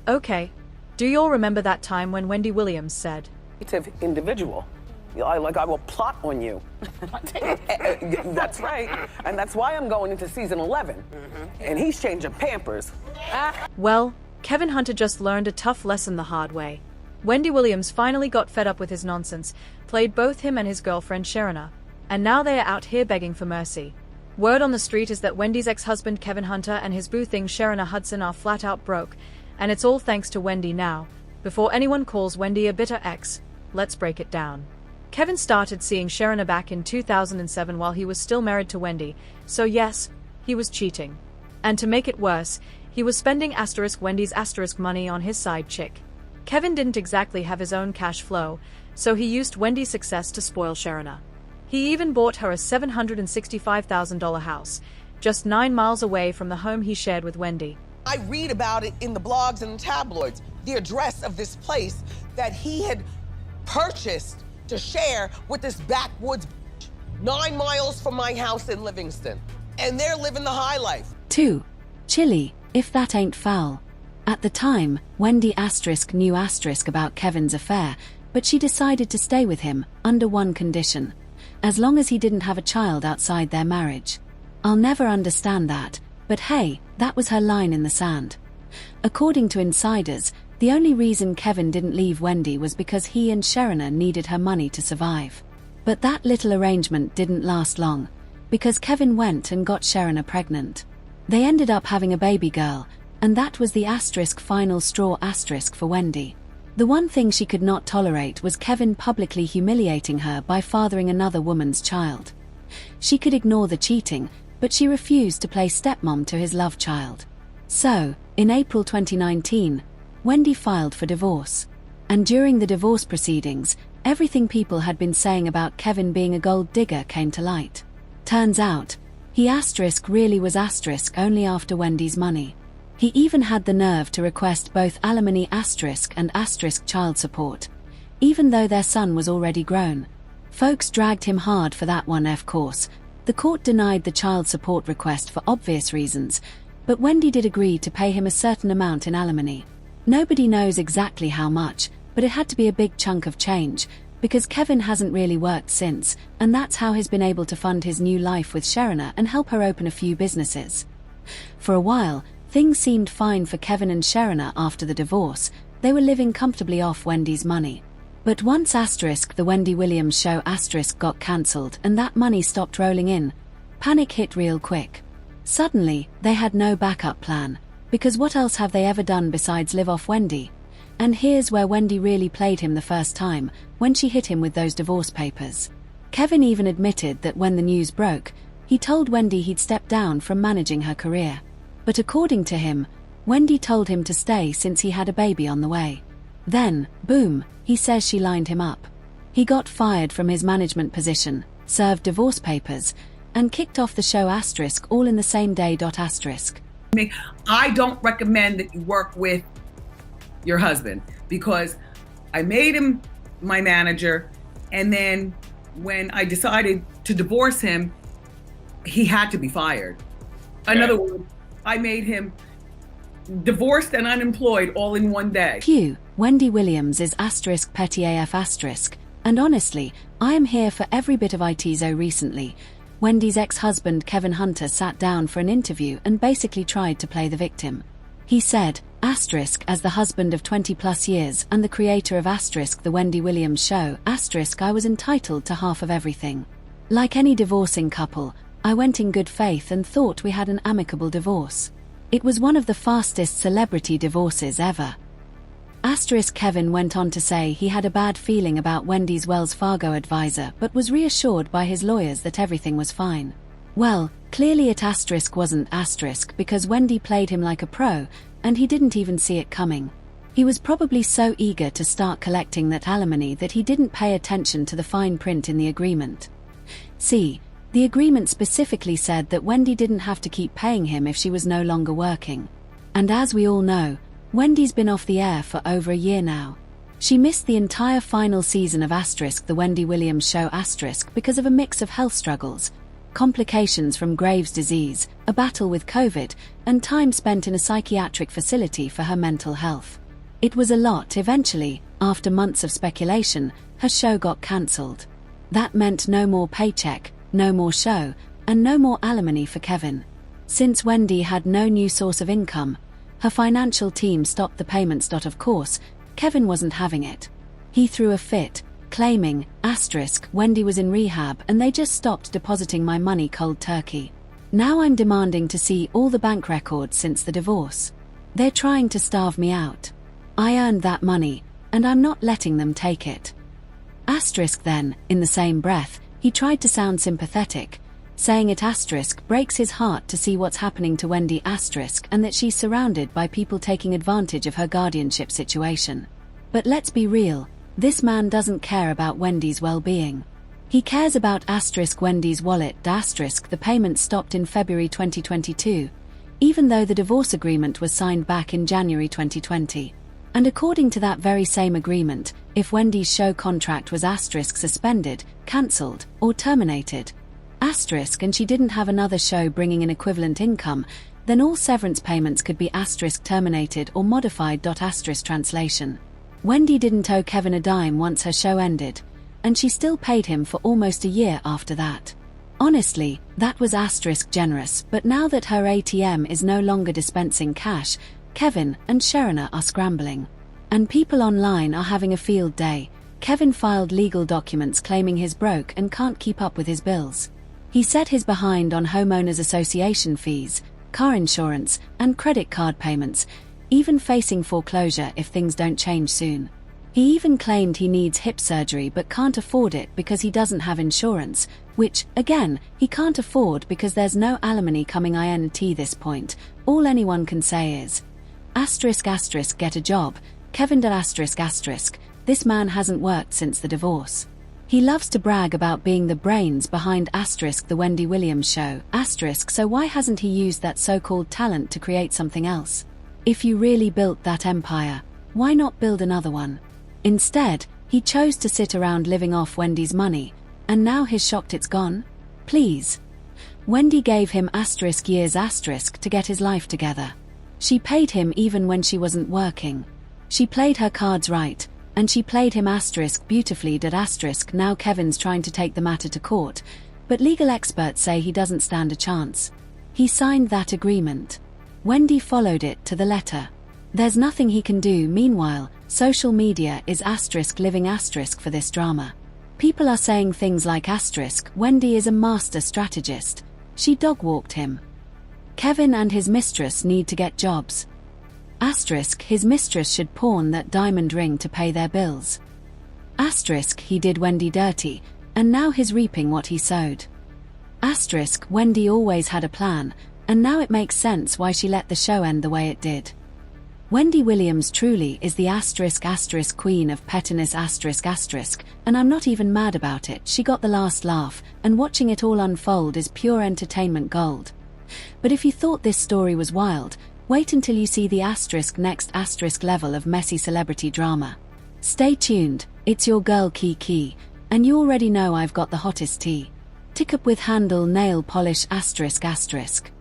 Okay. Do you all remember that time when Wendy Williams said, individual. I will plot on you. That's right. And that's why I'm going into season 11. And he's changing Pampers. Well, Kevin Hunter just learned a tough lesson the hard way. Wendy Williams finally got fed up with his nonsense, played both him and his girlfriend Sharina, and now they are out here begging for mercy. Word on the street is that Wendy's ex-husband Kevin Hunter and his boo thing Sharina Hudson are flat out broke, and it's all thanks to Wendy now. Before anyone calls Wendy a bitter ex, let's break it down. Kevin started seeing Sharina back in 2007 while he was still married to Wendy, so yes, he was cheating. And to make it worse, he was spending Wendy's money on his side chick. Kevin didn't exactly have his own cash flow, so he used Wendy's success to spoil Sharina. He even bought her a $765,000 house, just 9 miles away from the home he shared with Wendy. I read about it in the blogs and the tabloids, the address of this place that he had purchased to share with this backwoods 9 miles from my house in Livingston. And they're living the high life. 2. Chilly, if that ain't foul. At the time, Wendy knew about Kevin's affair, but she decided to stay with him, under one condition. As long as he didn't have a child outside their marriage. I'll never understand that, but hey, that was her line in the sand. According to insiders, the only reason Kevin didn't leave Wendy was because he and Sharina needed her money to survive. But that little arrangement didn't last long, because Kevin went and got Sharina pregnant. They ended up having a baby girl, and that was the final straw for Wendy. The one thing she could not tolerate was Kevin publicly humiliating her by fathering another woman's child. She could ignore the cheating, but she refused to play stepmom to his love child. So, in April 2019, Wendy filed for divorce. And during the divorce proceedings, everything people had been saying about Kevin being a gold digger came to light. Turns out, he really was only after Wendy's money. He even had the nerve to request both alimony and child support, even though their son was already grown. Folks dragged him hard for that one, of course. The court denied the child support request for obvious reasons, but Wendy did agree to pay him a certain amount in alimony. Nobody knows exactly how much, but it had to be a big chunk of change, because Kevin hasn't really worked since, and that's how he's been able to fund his new life with Sharina and help her open a few businesses. For a while, things seemed fine for Kevin and Sharina after the divorce. They were living comfortably off Wendy's money. But once the Wendy Williams show got cancelled and that money stopped rolling in, panic hit real quick. Suddenly, they had no backup plan, because what else have they ever done besides live off Wendy? And here's where Wendy really played him the first time, when she hit him with those divorce papers. Kevin even admitted that when the news broke, he told Wendy he'd stepped down from managing her career. But according to him, Wendy told him to stay since he had a baby on the way. Then, boom, he says she lined him up. He got fired from his management position, served divorce papers, and kicked off the show all in the same day. I don't recommend that you work with your husband, because I made him my manager, and then when I decided to divorce him, he had to be fired. In other words, I made him divorced and unemployed all in one day. Q. Wendy Williams is petty AF and honestly, I am here for every bit of ITZO recently. Wendy's ex-husband Kevin Hunter sat down for an interview and basically tried to play the victim. He said, as the husband of 20+ years and the creator of the Wendy Williams show, I was entitled to half of everything. Like any divorcing couple, I went in good faith and thought we had an amicable divorce. It was one of the fastest celebrity divorces ever. Kevin went on to say he had a bad feeling about Wendy's Wells Fargo advisor but was reassured by his lawyers that everything was fine. Well, clearly it wasn't because Wendy played him like a pro, and he didn't even see it coming. He was probably so eager to start collecting that alimony that he didn't pay attention to the fine print in the agreement. See, the agreement specifically said that Wendy didn't have to keep paying him if she was no longer working. And as we all know, Wendy's been off the air for over a year now. She missed the entire final season of the Wendy Williams show because of a mix of health struggles, complications from Graves' disease, a battle with COVID, and time spent in a psychiatric facility for her mental health. It was a lot. Eventually, after months of speculation, her show got cancelled. That meant no more paycheck, no more show, and no more alimony for Kevin. Since Wendy had no new source of income, her financial team stopped the payments. Of course, Kevin wasn't having it. He threw a fit, claiming, Wendy was in rehab and they just stopped depositing my money cold turkey. Now I'm demanding to see all the bank records since the divorce. They're trying to starve me out. I earned that money, and I'm not letting them take it. Then, in the same breath, he tried to sound sympathetic, saying it breaks his heart to see what's happening to Wendy and that she's surrounded by people taking advantage of her guardianship situation. But let's be real, this man doesn't care about Wendy's well-being. He cares about Wendy's wallet. The payment stopped in February 2022, even though the divorce agreement was signed back in January 2020. And according to that very same agreement, if Wendy's show contract was suspended, cancelled, or terminated, and she didn't have another show bringing in equivalent income, then all severance payments could be terminated or modified. Translation. Wendy didn't owe Kevin a dime once her show ended, and she still paid him for almost a year after that. Honestly, that was generous, but now that her ATM is no longer dispensing cash, Kevin and Sharina are scrambling. And people online are having a field day. Kevin filed legal documents claiming he's broke and can't keep up with his bills. He said he's behind on homeowners association fees, car insurance, and credit card payments, even facing foreclosure if things don't change soon. He even claimed he needs hip surgery but can't afford it because he doesn't have insurance, which, again, he can't afford because there's no alimony coming in. This point, all anyone can say is, get a job, Kevin . This man hasn't worked since the divorce. He loves to brag about being the brains behind the Wendy Williams show, so why hasn't he used that so-called talent to create something else? If you really built that empire, why not build another one? Instead, he chose to sit around living off Wendy's money, and now he's shocked it's gone? Please. Wendy gave him years to get his life together. She paid him even when she wasn't working. She played her cards right, and she played him beautifully. Now Kevin's trying to take the matter to court, but legal experts say he doesn't stand a chance. He signed that agreement. Wendy followed it to the letter. There's nothing he can do. Meanwhile, social media is living for this drama. People are saying things like Wendy is a master strategist. She dog-walked him. Kevin and his mistress need to get jobs. His mistress should pawn that diamond ring to pay their bills. He did Wendy dirty, and now he's reaping what he sowed. Wendy always had a plan, and now it makes sense why she let the show end the way it did. Wendy Williams truly is the queen of pettiness and I'm not even mad about it. She got the last laugh, and watching it all unfold is pure entertainment gold. But if you thought this story was wild, wait until you see the next level of messy celebrity drama. Stay tuned, it's your girl Kiki, and you already know I've got the hottest tea. Tick up with handle nail polish ***.